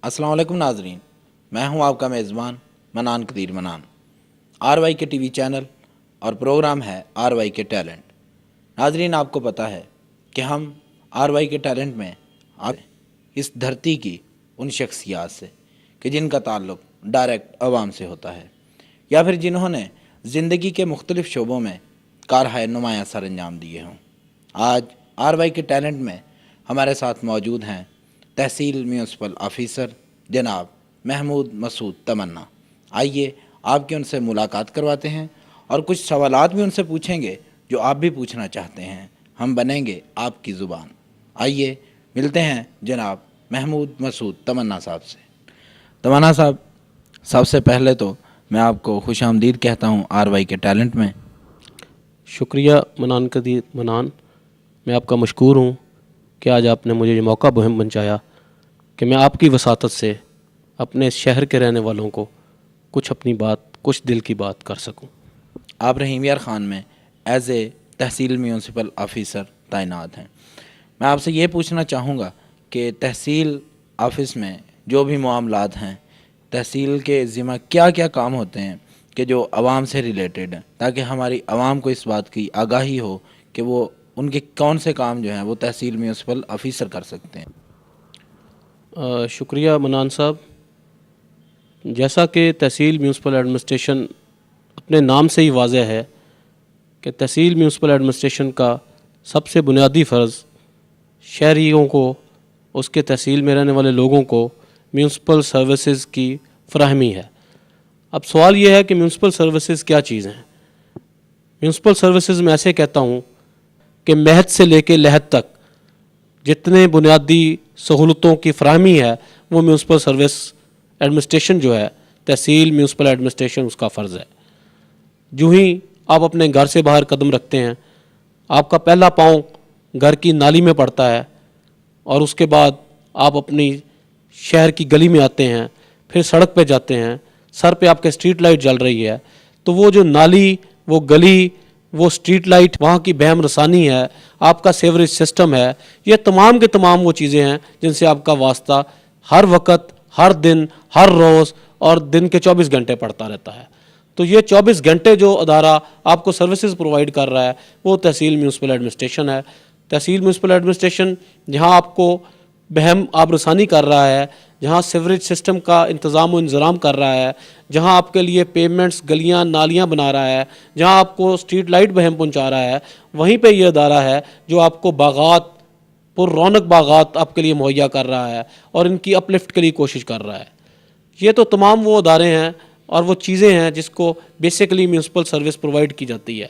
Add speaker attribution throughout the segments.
Speaker 1: السلام علیکم ناظرین، میں ہوں آپ کا میزبان منان قدیر منان۔ آر وائی کے ٹی وی چینل اور پروگرام ہے آر وائی کے ٹیلنٹ۔ ناظرین، آپ کو پتہ ہے کہ ہم آر وائی کے ٹیلنٹ میں اس دھرتی کی ان شخصیات سے کہ جن کا تعلق ڈائریکٹ عوام سے ہوتا ہے یا پھر جنہوں نے زندگی کے مختلف شعبوں میں کارہائے نمایاں سر انجام دیے ہوں۔ آج آر وائی کے ٹیلنٹ میں ہمارے ساتھ موجود ہیں تحصیل میونسپل آفیسر جناب محمود مسعود تمنا۔ آئیے آپ کی ان سے ملاقات کرواتے ہیں اور کچھ سوالات بھی ان سے پوچھیں گے جو آپ بھی پوچھنا چاہتے ہیں۔ ہم بنیں گے آپ کی زبان۔ آئیے ملتے ہیں جناب محمود مسعود تمنا صاحب سے۔ تمنا صاحب، سب سے پہلے تو میں آپ کو خوش آمدید کہتا ہوں آر وائی کے ٹیلنٹ میں۔
Speaker 2: شکریہ منان قدیر منان، میں آپ کا مشکور ہوں کہ آج آپ نے مجھے یہ موقع مہم بنچایا کہ میں آپ کی وساطت سے اپنے اس شہر کے رہنے والوں کو کچھ اپنی بات، کچھ دل کی بات کر سکوں۔
Speaker 1: آپ رحیم یار خان میں as a tehsil municipal officer تعینات ہیں۔ میں آپ سے یہ پوچھنا چاہوں گا کہ تحصیل آفس میں جو بھی معاملات ہیں، تحصیل کے ذمہ کیا کیا کام ہوتے ہیں کہ جو عوام سے ریلیٹڈ ہیں، تاکہ ہماری عوام کو اس بات کی آگاہی ہو کہ وہ ان کے کون سے کام جو ہیں وہ تحصیل میونسپل آفیسر کر سکتے ہیں۔
Speaker 2: شکریہ منان صاحب۔ جیسا کہ تحصیل میونسپل ایڈمنسٹریشن اپنے نام سے ہی واضح ہے کہ تحصیل میونسپل ایڈمنسٹریشن کا سب سے بنیادی فرض شہریوں کو، اس کے تحصیل میں رہنے والے لوگوں کو میونسپل سروسز کی فراہمی ہے۔ اب سوال یہ ہے کہ میونسپل سروسز کیا چیز ہیں؟ میونسپل سروسز میں ایسے کہتا ہوں کہ مہد سے لے کے لحد تک جتنے بنیادی سہولتوں کی فراہمی ہے وہ میونسپل سروس ایڈمنسٹریشن جو ہے، تحصیل میونسپل ایڈمنسٹریشن، اس کا فرض ہے۔ جو ہی آپ اپنے گھر سے باہر قدم رکھتے ہیں، آپ کا پہلا پاؤں گھر کی نالی میں پڑتا ہے اور اس کے بعد آپ اپنی شہر کی گلی میں آتے ہیں، پھر سڑک پہ جاتے ہیں، سر پہ آپ کے اسٹریٹ لائٹ جل رہی ہے، تو وہ جو نالی، وہ گلی، وہ اسٹریٹ لائٹ، وہاں کی بہم رسانی ہے، آپ کا سیوریج سسٹم ہے، یہ تمام کے تمام وہ چیزیں ہیں جن سے آپ کا واسطہ ہر وقت، ہر دن، ہر روز اور دن کے 24 گھنٹے پڑتا رہتا ہے۔ تو یہ 24 گھنٹے جو ادارہ آپ کو سروسز پرووائڈ کر رہا ہے وہ تحصیل میونسپل ایڈمنسٹریشن ہے۔ تحصیل میونسپل ایڈمنسٹریشن جہاں آپ کو بہم آب رسانی کر رہا ہے، جہاں سیوریج سسٹم کا انتظام و انضرام کر رہا ہے، جہاں آپ کے لیے پیمنٹس، گلیاں، نالیاں بنا رہا ہے، جہاں آپ کو اسٹریٹ لائٹ بہم پہنچا رہا ہے، وہیں پہ یہ ادارہ ہے جو آپ کو باغات، پر رونق باغات آپ کے لیے مہیا کر رہا ہے اور ان کی اپلفٹ کے لیے کوشش کر رہا ہے۔ یہ تو تمام وہ ادارے ہیں اور وہ چیزیں ہیں جس کو بیسیکلی میونسپل سروس پرووائڈ کی جاتی ہے۔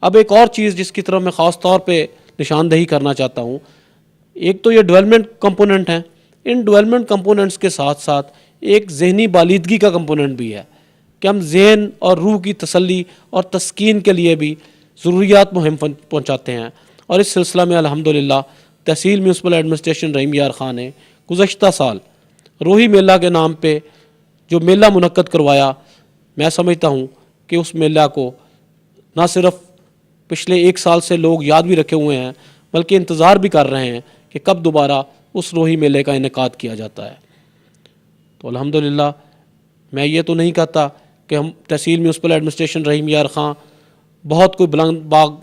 Speaker 2: اب ایک اور چیز جس کی طرف میں خاص طور پہ نشاندہی کرنا چاہتا ہوں، ایک تو یہ ڈیولپمنٹ کمپوننٹ ہیں، ان ڈیولپمنٹ کمپوننٹس کے ساتھ ساتھ ایک ذہنی بالیدگی کا کمپوننٹ بھی ہے کہ ہم ذہن اور روح کی تسلی اور تسکین کے لیے بھی ضروریات مہم پہنچاتے ہیں۔ اور اس سلسلہ میں الحمدللہ تحصیل میونسپل ایڈمنسٹریشن رحیم یار خان نے گزشتہ سال روحی میلہ کے نام پہ جو میلہ منعقد کروایا، میں سمجھتا ہوں کہ اس میلہ کو نہ صرف پچھلے 1 سال سے لوگ یاد بھی رکھے ہوئے ہیں بلکہ انتظار بھی کر رہے ہیں کہ کب دوبارہ اس روحی میلے کا انعقاد کیا جاتا ہے۔ تو الحمدللہ میں یہ تو نہیں کہتا کہ ہم تحصیل میونسپل ایڈمنسٹریشن رحیم یار خان بہت کوئی بلند باغ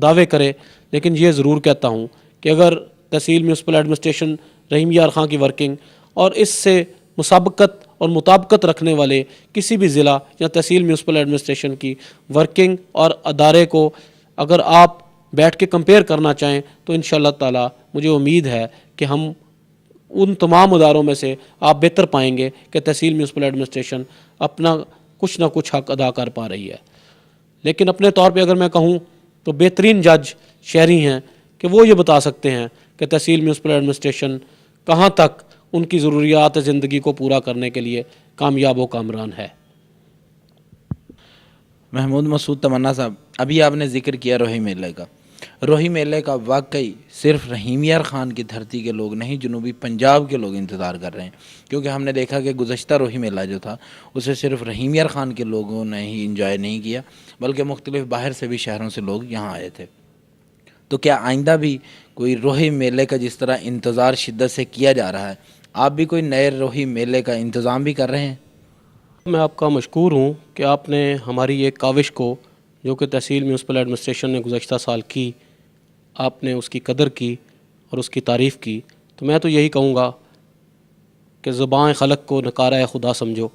Speaker 2: دعوے کرے، لیکن یہ ضرور کہتا ہوں کہ اگر تحصیل میونسپل ایڈمنسٹریشن رحیم یار خان کی ورکنگ اور اس سے مسابقت اور مطابقت رکھنے والے کسی بھی ضلع یا تحصیل میونسپل ایڈمنسٹریشن کی ورکنگ اور ادارے کو اگر آپ بیٹھ کے کمپیئر کرنا چاہیں تو انشاءاللہ تعالی مجھے امید ہے کہ ہم ان تمام اداروں میں سے آپ بہتر پائیں گے کہ تحصیل میونسپل ایڈمنسٹریشن اپنا کچھ نہ کچھ حق ادا کر پا رہی ہے۔ لیکن اپنے طور پہ اگر میں کہوں تو بہترین جج شہری ہیں کہ وہ یہ بتا سکتے ہیں کہ تحصیل میونسپل ایڈمنسٹریشن کہاں تک ان کی ضروریات زندگی کو پورا کرنے کے لیے کامیاب و کامران ہے۔
Speaker 1: محمود مسعود تمنا صاحب، ابھی آپ نے ذکر کیا روحی میلے کا۔ روحی میلے کا واقعی صرف رحیم یار خان کی دھرتی کے لوگ نہیں، جنوبی پنجاب کے لوگ انتظار کر رہے ہیں، کیونکہ ہم نے دیکھا کہ گزشتہ روحی میلہ جو تھا اسے صرف رحیم یار خان کے لوگوں نے ہی انجوائے نہیں کیا، بلکہ مختلف باہر سے بھی شہروں سے لوگ یہاں آئے تھے۔ تو کیا آئندہ بھی کوئی روحی میلے کا جس طرح انتظار شدت سے کیا جا رہا ہے، آپ بھی کوئی نئے روحی میلے کا انتظام بھی کر رہے ہیں؟
Speaker 2: میں آپ کا مشکور ہوں کہ آپ نے ہماری ایک کاوش کو جو کہ تحصیل میونسپل ایڈمنسٹریشن نے گزشتہ سال کی، آپ نے اس کی قدر کی اور اس کی تعریف کی. تو میں تو یہی کہوں گا کہ زبان خلق کو نکارہ خدا سمجھو،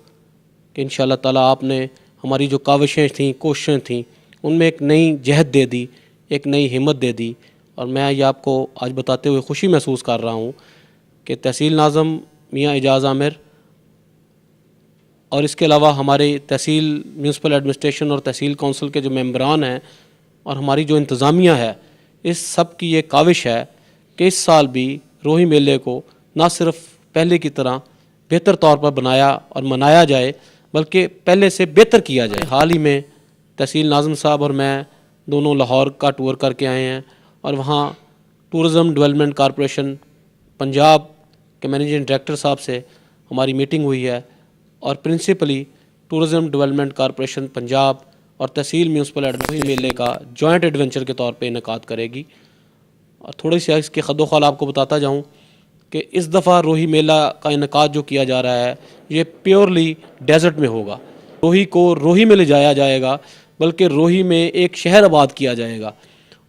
Speaker 2: کہ انشاءاللہ تعالیٰ آپ نے ہماری جو کاوشیں تھیں، کوششیں تھیں، ان میں ایک نئی جہد دے دی، ایک نئی ہمت دے دی. اور میں یہ آپ کو آج بتاتے ہوئے خوشی محسوس کر رہا ہوں کہ تحصیل ناظم میاں اعجاز عامر اور اس کے علاوہ ہمارے تحصیل میونسپل ایڈمنسٹریشن اور تحصیل کونسل کے جو ممبران ہیں اور ہماری جو انتظامیہ ہے، اس سب کی یہ کاوش ہے کہ اس سال بھی روحی میلے کو نہ صرف پہلے کی طرح بہتر طور پر بنایا اور منایا جائے، بلکہ پہلے سے بہتر کیا جائے. حال ہی میں تحصیل ناظم صاحب اور میں دونوں لاہور کا ٹور کر کے آئے ہیں، اور وہاں ٹورزم ڈیولپمنٹ کارپوریشن پنجاب کے مینیجنگ ڈائریکٹر صاحب سے ہماری میٹنگ ہوئی ہے، اور principally tourism development corporation Punjab اور تحصیل میونسپل ایڈمنسٹریشن میلے کا جوائنٹ ایڈونچر کے طور پہ انعقاد کرے گی. اور تھوڑی سی اس کے خد و خال آپ کو بتاتا جاؤں کہ اس دفعہ روحی میلہ کا انعقاد جو کیا جا رہا ہے یہ پیورلی ڈیزرٹ میں ہوگا. روحی کو روحی میں لے جایا جائے گا، بلکہ روحی میں ایک شہر آباد کیا جائے گا.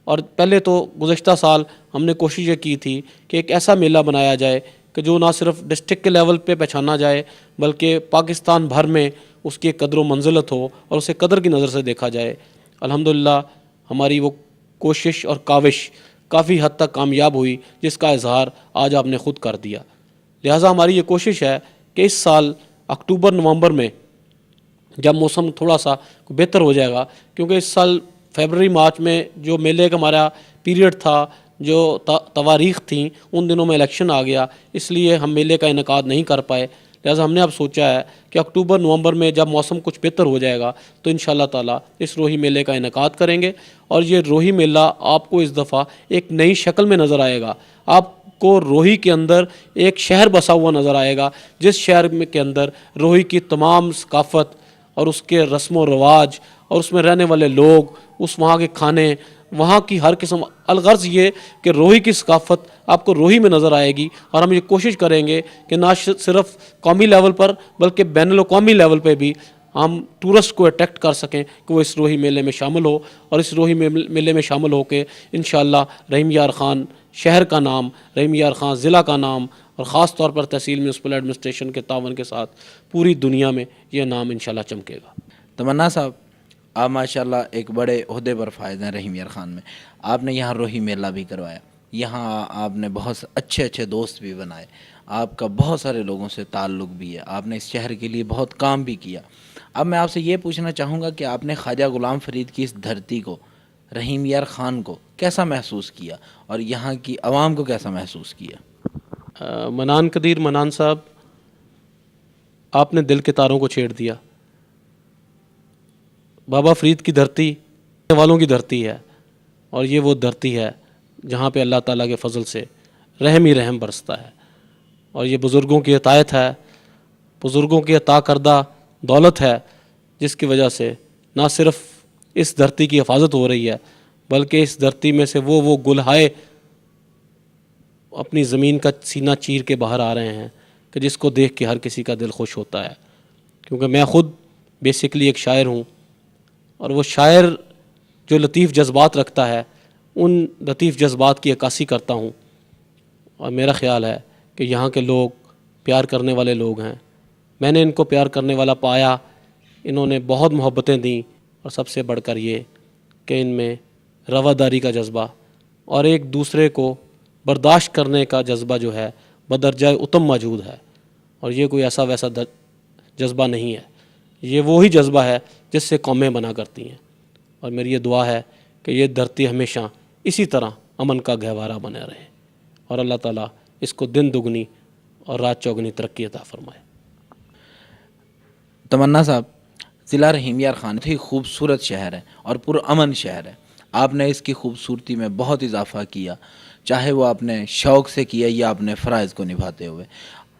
Speaker 2: اور پہلے تو گزشتہ سال ہم نے کوشش یہ کی تھی کہ ایک ایسا میلہ بنایا جائے کہ جو نہ صرف ڈسٹرکٹ کے لیول پہ پہچانا جائے، بلکہ پاکستان بھر میں اس کی ایک قدر و منزلت ہو اور اسے قدر کی نظر سے دیکھا جائے. الحمدللہ ہماری وہ کوشش اور کاوش کافی حد تک کامیاب ہوئی، جس کا اظہار آج آپ نے خود کر دیا. لہٰذا ہماری یہ کوشش ہے کہ اس سال اکتوبر نومبر میں جب موسم تھوڑا سا بہتر ہو جائے گا، کیونکہ اس سال فیبرری مارچ میں جو میلے کا ہمارا پیریڈ تھا، جو تواریخ تھیں، ان دنوں میں الیکشن آ گیا، اس لیے ہم میلے کا انعقاد نہیں کر پائے. لہٰذا ہم نے اب سوچا ہے کہ اکتوبر نومبر میں جب موسم کچھ بہتر ہو جائے گا تو انشاءاللہ تعالیٰ اس روحی میلے کا انعقاد کریں گے. اور یہ روحی میلہ آپ کو اس دفعہ ایک نئی شکل میں نظر آئے گا. آپ کو روحی کے اندر ایک شہر بسا ہوا نظر آئے گا، جس شہر میں کے اندر روحی کی تمام ثقافت اور اس کے رسم و رواج اور اس میں رہنے والے لوگ، اس وہاں کے کھانے، وہاں کی ہر قسم. الغرض یہ کہ روحی کی ثقافت آپ کو روحی میں نظر آئے گی. اور ہم یہ کوشش کریں گے کہ نہ صرف قومی لیول پر بلکہ بین الاقوامی لیول پہ بھی ہم ٹورسٹ کو اٹریکٹ کر سکیں کہ وہ اس روحی میلے میں شامل ہو، اور اس روحی میلے میں شامل ہو کے انشاءاللہ رحیم یار خان شہر کا نام، رحیم یار خان ضلع کا نام، اور خاص طور پر تحصیل میونسپل ایڈمنسٹریشن کے تعاون کے ساتھ پوری دنیا میں یہ نام انشاءاللہ چمکے گا.
Speaker 1: تمنا صاحب، آپ ماشاءاللہ ایک بڑے عہدے پر فائز ہیں رحیم یار خان میں. آپ نے یہاں روحی میلہ بھی کروایا، یہاں آپ نے بہت اچھے دوست بھی بنائے، آپ کا بہت سارے لوگوں سے تعلق بھی ہے، آپ نے اس شہر کے لیے بہت کام بھی کیا. اب میں آپ سے یہ پوچھنا چاہوں گا کہ آپ نے خواجہ غلام فرید کی اس دھرتی کو، رحیم یار خان کو کیسا محسوس کیا، اور یہاں کی عوام کو کیسا محسوس کیا؟
Speaker 2: منان قدیر منان صاحب، آپ نے دل کے تاروں کو چھیڑ دیا. بابا فرید کی دھرتی والوں کی دھرتی ہے، اور یہ وہ دھرتی ہے جہاں پہ اللہ تعالیٰ کے فضل سے رحم ہی رحم برستا ہے. اور یہ بزرگوں کی عطایت ہے، بزرگوں کی عطا کردہ دولت ہے، جس کی وجہ سے نہ صرف اس دھرتی کی حفاظت ہو رہی ہے، بلکہ اس دھرتی میں سے وہ گلہائے اپنی زمین کا سینہ چیر کے باہر آ رہے ہیں کہ جس کو دیکھ کے ہر کسی کا دل خوش ہوتا ہے. کیونکہ میں خود بیسیکلی ایک شاعر ہوں، اور وہ شاعر جو لطیف جذبات رکھتا ہے، ان لطیف جذبات کی عکاسی کرتا ہوں. اور میرا خیال ہے کہ یہاں کے لوگ پیار کرنے والے لوگ ہیں. میں نے ان کو پیار کرنے والا پایا، انہوں نے بہت محبتیں دیں، اور سب سے بڑھ کر یہ کہ ان میں رواداری کا جذبہ اور ایک دوسرے کو برداشت کرنے کا جذبہ جو ہے بدرجہ اتم موجود ہے. اور یہ کوئی ایسا ویسا جذبہ نہیں ہے، یہ وہی جذبہ ہے جس سے قومیں بنا کرتی ہیں. اور میری یہ دعا ہے کہ یہ دھرتی ہمیشہ اسی طرح امن کا گہوارہ بنے رہے، اور اللہ تعالیٰ اس کو دن دگنی اور رات چوگنی ترقی عطا فرمائے.
Speaker 1: تمنا صاحب، ضلع رحیم یار خان ہی خوبصورت شہر ہے اور پرامن شہر ہے. آپ نے اس کی خوبصورتی میں بہت اضافہ کیا، چاہے وہ اپنے شوق سے کیا یا اپنے فرائض کو نبھاتے ہوئے.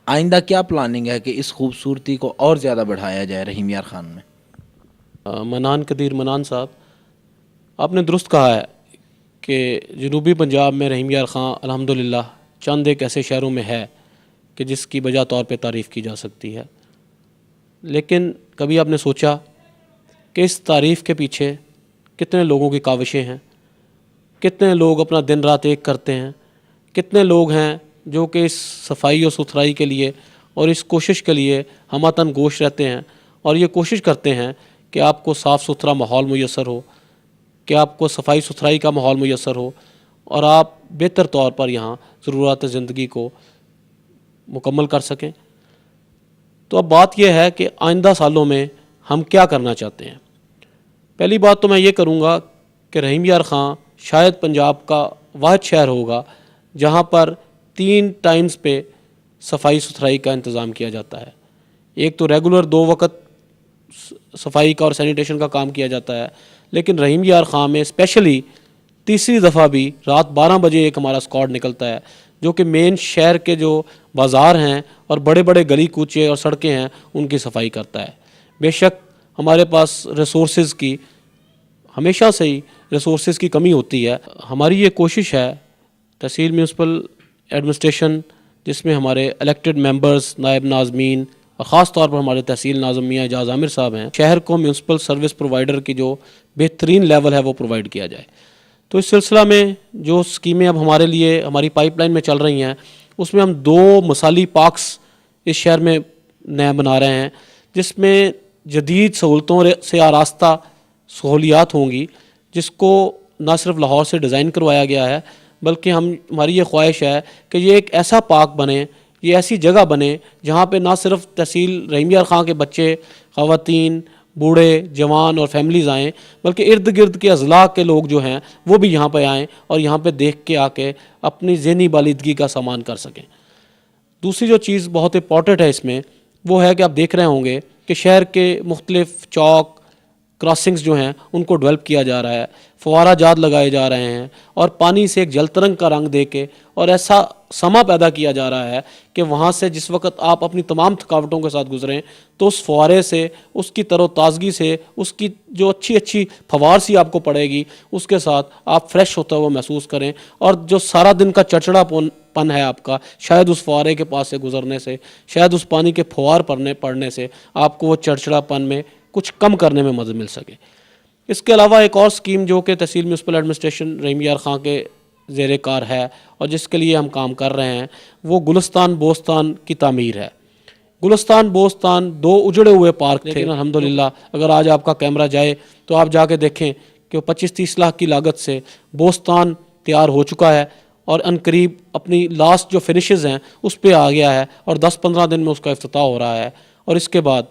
Speaker 1: آئندہ کیا پلاننگ ہے کہ اس خوبصورتی کو اور زیادہ بڑھایا جائے رحیم یار خان میں؟
Speaker 2: منان قدیر منان صاحب، آپ نے درست کہا ہے کہ جنوبی پنجاب میں رحیم یار خان الحمدللہ چند ایک ایسے شہروں میں ہے کہ جس کی بجا طور پہ تعریف کی جا سکتی ہے، لیکن کبھی آپ نے سوچا کہ اس تعریف کے پیچھے کتنے لوگوں کی کاوشیں ہیں، کتنے لوگ اپنا دن رات ایک کرتے ہیں، کتنے لوگ ہیں جو کہ اس صفائی اور ستھرائی کے لیے اور اس کوشش کے لیے ہمہ تن گوش رہتے ہیں اور یہ کوشش کرتے ہیں کہ آپ کو صاف ستھرا ماحول میسر ہو، کہ آپ کو صفائی ستھرائی کا ماحول میسر ہو اور آپ بہتر طور پر یہاں ضرورت زندگی کو مکمل کر سکیں۔ تو اب بات یہ ہے کہ آئندہ سالوں میں ہم کیا کرنا چاہتے ہیں۔ پہلی بات تو میں یہ کروں گا کہ رحیم یار خان شاید پنجاب کا واحد شہر ہوگا جہاں پر 3 ٹائمز پہ صفائی ستھرائی کا انتظام کیا جاتا ہے۔ ایک تو ریگولر 2 وقت صفائی کا اور سینیٹیشن کا کام کیا جاتا ہے، لیکن رحیم یار خان میں اسپیشلی تیسری دفعہ بھی رات 12 بجے ایک ہمارا اسکواڈ نکلتا ہے جو کہ مین شہر کے جو بازار ہیں اور بڑے بڑے گلی کوچے اور سڑکیں ہیں ان کی صفائی کرتا ہے۔ بے شک ہمارے پاس ریسورسز کی ہمیشہ سے ہی ریسورسز کی کمی ہوتی ہے۔ ہماری یہ کوشش ہے تحصیل میونسپل ایڈمنسٹریشن، جس میں ہمارے الیکٹڈ ممبرز، نائب ناظمین اور خاص طور پر ہمارے تحصیل ناظم میاں اعجاز عامر صاحب ہیں، شہر کو میونسپل سروس پرووائڈر کی جو بہترین لیول ہے وہ پرووائڈ کیا جائے۔ تو اس سلسلہ میں جو اسکیمیں اب ہمارے لیے ہماری پائپ لائن میں چل رہی ہیں، اس میں ہم 2 مثالی پارکس اس شہر میں نئے بنا رہے ہیں، جس میں جدید سہولتوں سے آراستہ سہولیات ہوں گی، جس کو نہ صرف لاہور سے ڈیزائن کروایا گیا ہے بلکہ ہماری یہ خواہش ہے کہ یہ ایک ایسا پارک بنے، یہ ایسی جگہ بنے جہاں پہ نہ صرف تحصیل رحیم یار خان کے بچے، خواتین، بوڑھے، جوان اور فیملیز آئیں، بلکہ ارد گرد کے اضلاع کے لوگ جو ہیں وہ بھی یہاں پہ آئیں اور یہاں پہ دیکھ کے آ کے اپنی ذہنی بالیدگی کا سامان کر سکیں۔ دوسری جو چیز بہت امپورٹنٹ ہے اس میں وہ ہے کہ آپ دیکھ رہے ہوں گے کہ شہر کے مختلف چوک کراسنگز جو ہیں ان کو ڈیولپ کیا جا رہا ہے، فوارہ جات لگائے جا رہے ہیں اور پانی سے ایک جل ترنگ کا رنگ دے کے اور ایسا سما پیدا کیا جا رہا ہے کہ وہاں سے جس وقت آپ اپنی تمام تھکاوٹوں کے ساتھ گزریں تو اس فوارے سے، اس کی تر و تازگی سے، اس کی جو اچھی فوار سی آپ کو پڑے گی، اس کے ساتھ آپ فریش ہوتا ہوا محسوس کریں اور جو سارا دن کا چڑچڑا پن ہے آپ کا، شاید اس فوارے کے پاس سے گزرنے سے، شاید اس پانی کے پھوار پڑنے سے آپ کو وہ چڑچڑا پن میں کچھ کم کرنے میں مدد مل سکے۔ اس کے علاوہ ایک اور اسکیم جو کہ تحصیل میونسپل ایڈمنسٹریشن رحیم یار خان کے زیر کار ہے اور جس کے لیے ہم کام کر رہے ہیں، وہ گلستان بوستان کی تعمیر ہے۔ گلستان بوستان 2 اجڑے ہوئے پارک تھے، لیکن الحمدللہ اگر آج آپ کا کیمرہ جائے تو آپ جا کے دیکھیں کہ 25-30 لاکھ کی لاگت سے بوستان تیار ہو چکا ہے اور عنقریب اپنی لاسٹ جو فنشز ہیں اس پہ آ گیا ہے اور 10-15 دن میں اس کا افتتاح ہو رہا ہے، اور اس کے بعد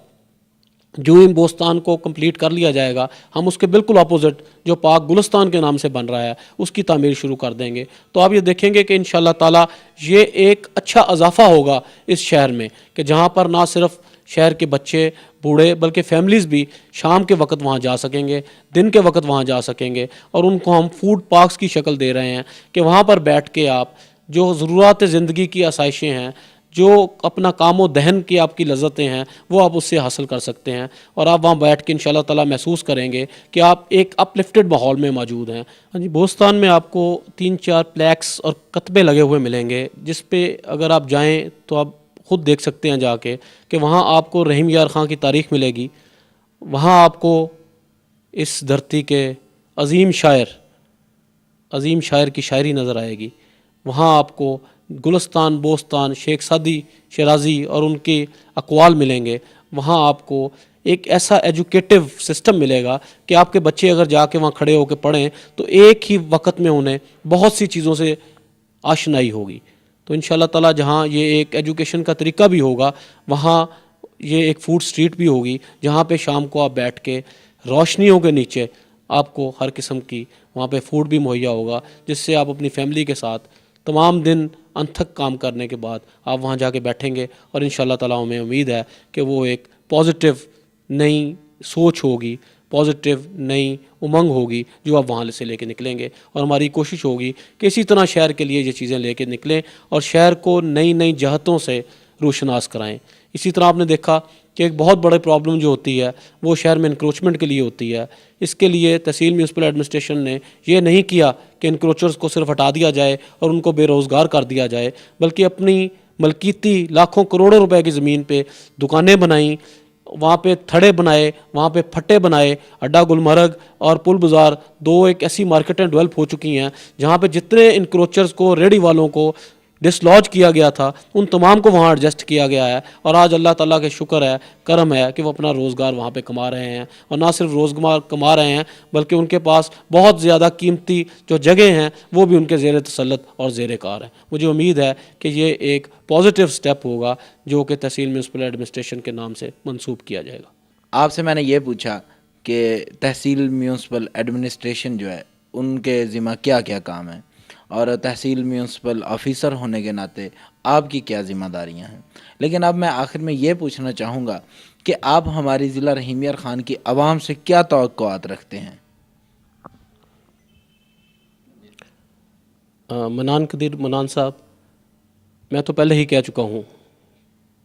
Speaker 2: جو ان بوستان کو کمپلیٹ کر لیا جائے گا ہم اس کے بالکل اپوزٹ جو پارک گلستان کے نام سے بن رہا ہے اس کی تعمیر شروع کر دیں گے۔ تو آپ یہ دیکھیں گے کہ انشاءاللہ تعالی یہ ایک اچھا اضافہ ہوگا اس شہر میں، کہ جہاں پر نہ صرف شہر کے بچے بوڑھے بلکہ فیملیز بھی شام کے وقت وہاں جا سکیں گے، دن کے وقت وہاں جا سکیں گے، اور ان کو ہم فوڈ پارکس کی شکل دے رہے ہیں کہ وہاں پر بیٹھ کے آپ جو ضرورت زندگی کی آسائشیں ہیں، جو اپنا کام و دہن کی آپ کی لذتیں ہیں، وہ آپ اس سے حاصل کر سکتے ہیں، اور آپ وہاں بیٹھ کے انشاءاللہ تعالیٰ محسوس کریں گے کہ آپ ایک اپ لفٹڈ ماحول میں موجود ہیں۔ ہاں جی، بوستان میں آپ کو 3-4 پلیکس اور کتبے لگے ہوئے ملیں گے، جس پہ اگر آپ جائیں تو آپ خود دیکھ سکتے ہیں جا کے کہ وہاں آپ کو رحیم یار خان کی تاریخ ملے گی، وہاں آپ کو اس دھرتی کے عظیم شاعر کی شاعری نظر آئے گی، وہاں آپ کو گلستان بوستان شیخ سعدی شیرازی اور ان کے اقوال ملیں گے، وہاں آپ کو ایک ایسا ایجوکیٹو سسٹم ملے گا کہ آپ کے بچے اگر جا کے وہاں کھڑے ہو کے پڑھیں تو ایک ہی وقت میں انہیں بہت سی چیزوں سے آشنائی ہوگی۔ تو انشاءاللہ تعالیٰ جہاں یہ ایک ایجوکیشن کا طریقہ بھی ہوگا، وہاں یہ ایک فوڈ سٹریٹ بھی ہوگی جہاں پہ شام کو آپ بیٹھ کے روشنیوں کے نیچے آپ کو ہر قسم کی وہاں پہ فوڈ بھی مہیا ہوگا، جس سے آپ اپنی فیملی کے ساتھ تمام دن انتھک کام کرنے کے بعد آپ وہاں جا کے بیٹھیں گے، اور انشاءاللہ تعالیٰ ہمیں امید ہے کہ وہ ایک پازیٹیو نئی سوچ ہوگی، پازیٹیو نئی امنگ ہوگی جو آپ وہاں سے لے کے نکلیں گے، اور ہماری کوشش ہوگی کہ اسی طرح شہر کے لیے یہ چیزیں لے کے نکلیں اور شہر کو نئی جہتوں سے روشناس کرائیں۔ اسی طرح آپ نے دیکھا کہ ایک بہت بڑی پرابلم جو ہوتی ہے وہ شہر میں انکروچمنٹ کے لیے ہوتی ہے. اس کے لیے تحصیل میونسپل ایڈمنسٹریشن نے یہ نہیں کیا کہ انکروچرز کو صرف ہٹا دیا جائے اور ان کو بے روزگار کر دیا جائے، بلکہ اپنی ملکیتی لاکھوں کروڑوں روپے کی زمین پہ دکانیں بنائیں، وہاں پہ تھڑے بنائے، وہاں پہ پھٹے بنائے. اڈا گلمرگ اور پل بازار دو ایک ایسی مارکیٹیں ڈیولپ ہو چکی ہیں جہاں پہ جتنے انکروچرز کو، ریڑھی والوں کو ڈسلوج کیا گیا تھا ان تمام کو وہاں ایڈجسٹ کیا گیا ہے. اور آج اللہ تعالیٰ کے شکر ہے، کرم ہے کہ وہ اپنا روزگار وہاں پہ کما رہے ہیں. اور نہ صرف روزگار کما رہے ہیں بلکہ ان کے پاس بہت زیادہ قیمتی جو جگہیں ہیں وہ بھی ان کے زیر تسلط اور زیر کار ہیں. مجھے امید ہے کہ یہ ایک پازیٹیو سٹیپ ہوگا جو کہ تحصیل میونسپل ایڈمنسٹریشن کے نام سے منسوب کیا جائے گا.
Speaker 1: آپ سے میں نے یہ پوچھا کہ تحصیل میونسپل ایڈمنسٹریشن جو ہے ان کے ذمہ کیا کیا کام ہیں، اور تحصیل میونسپل آفیسر ہونے کے ناطے آپ کی کیا ذمہ داریاں ہیں. لیکن اب میں آخر میں یہ پوچھنا چاہوں گا کہ آپ ہماری ضلع رحیم یار خان کی عوام سے کیا توقعات رکھتے ہیں؟
Speaker 2: منان قدیر منان صاحب، میں تو پہلے ہی کہہ چکا ہوں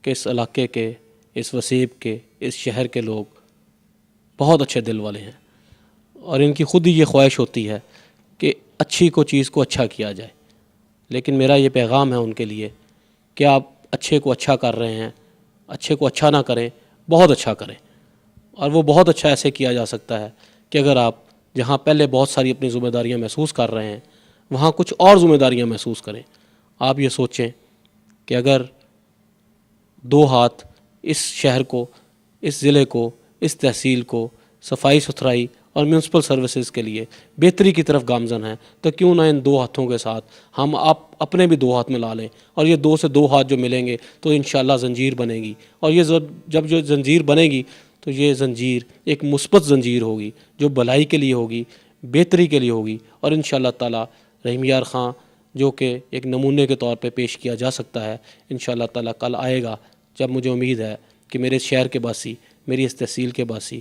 Speaker 2: کہ اس علاقے کے، اس وسیب کے، اس شہر کے لوگ بہت اچھے دل والے ہیں اور ان کی خود ہی یہ خواہش ہوتی ہے کہ اچھی کو چیز کو اچھا کیا جائے. لیکن میرا یہ پیغام ہے ان کے لیے کہ آپ اچھے کو اچھا کر رہے ہیں، اچھے کو اچھا نہ کریں، بہت اچھا کریں. اور وہ بہت اچھا ایسے کیا جا سکتا ہے کہ اگر آپ جہاں پہلے بہت ساری اپنی ذمہ داریاں محسوس کر رہے ہیں وہاں کچھ اور ذمہ داریاں محسوس کریں. آپ یہ سوچیں کہ اگر دو ہاتھ اس شہر کو، اس ضلع کو، اس تحصیل کو صفائی ستھرائی اور میونسپل سروسز کے لیے بہتری کی طرف گامزن ہیں تو کیوں نہ ان دو ہاتھوں کے ساتھ ہم اپنے بھی دو ہاتھ ملا لیں. اور یہ دو سے دو ہاتھ جو ملیں گے تو انشاءاللہ زنجیر بنے گی. اور یہ جب جو زنجیر بنے گی تو یہ زنجیر ایک مثبت زنجیر ہوگی جو بھلائی کے لیے ہوگی، بہتری کے لیے ہوگی. اور انشاءاللہ تعالی رحیم یار خان جو کہ ایک نمونے کے طور پہ پیش کیا جا سکتا ہے، انشاءاللہ تعالی کل آئے گا جب مجھے امید ہے کہ میرے اس شہر کے باسی، میری اس تحصیل کے باسی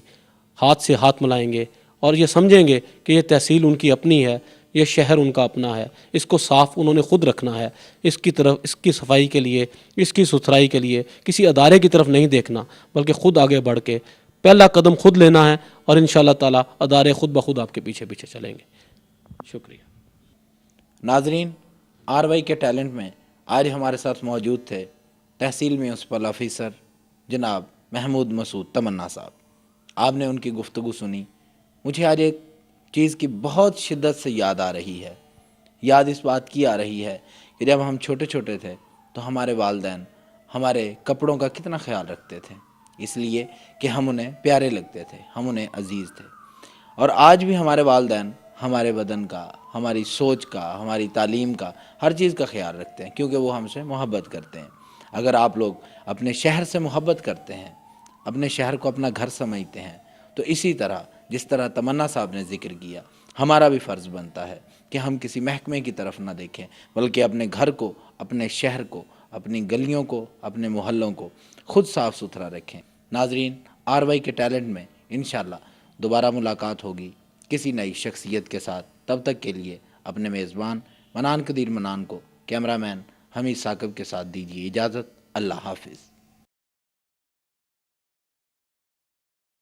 Speaker 2: ہاتھ سے ہاتھ ملائیں گے اور یہ سمجھیں گے کہ یہ تحصیل ان کی اپنی ہے، یہ شہر ان کا اپنا ہے. اس کو صاف انہوں نے خود رکھنا ہے. اس کی طرف، اس کی صفائی کے لیے، اس کی ستھرائی کے لیے کسی ادارے کی طرف نہیں دیکھنا بلکہ خود آگے بڑھ کے پہلا قدم خود لینا ہے. اور انشاءاللہ تعالی ادارے خود بخود آپ کے پیچھے پیچھے چلیں گے. شکریہ.
Speaker 1: ناظرین، آر وائی کے ٹیلنٹ میں آج ہمارے ساتھ موجود تھے تحصیل میونسپل آفیسر جناب محمود مسعود تمنا صاحب. آپ نے ان کی گفتگو سنی. مجھے آج ایک چیز کی بہت شدت سے یاد آ رہی ہے. یاد اس بات کی آ رہی ہے کہ جب ہم چھوٹے چھوٹے تھے تو ہمارے والدین ہمارے کپڑوں کا کتنا خیال رکھتے تھے، اس لیے کہ ہم انہیں پیارے لگتے تھے، ہم انہیں عزیز تھے. اور آج بھی ہمارے والدین ہمارے بدن کا، ہماری سوچ کا، ہماری تعلیم کا، ہر چیز کا خیال رکھتے ہیں کیونکہ وہ ہم سے محبت کرتے ہیں. اگر آپ لوگ اپنے شہر سے محبت کرتے ہیں، اپنے شہر کو اپنا گھر سمجھتے ہیں، تو اسی طرح جس طرح تمنا صاحب نے ذکر کیا، ہمارا بھی فرض بنتا ہے کہ ہم کسی محکمے کی طرف نہ دیکھیں بلکہ اپنے گھر کو، اپنے شہر کو، اپنی گلیوں کو، اپنے محلوں کو خود صاف ستھرا رکھیں. ناظرین، آر وائی کے ٹیلنٹ میں انشاءاللہ دوبارہ ملاقات ہوگی کسی نئی شخصیت کے ساتھ. تب تک کے لیے اپنے میزبان منان قدیر منان کو کیمرہ مین حمید ثاقب کے ساتھ دیجیے اجازت. اللہ حافظ.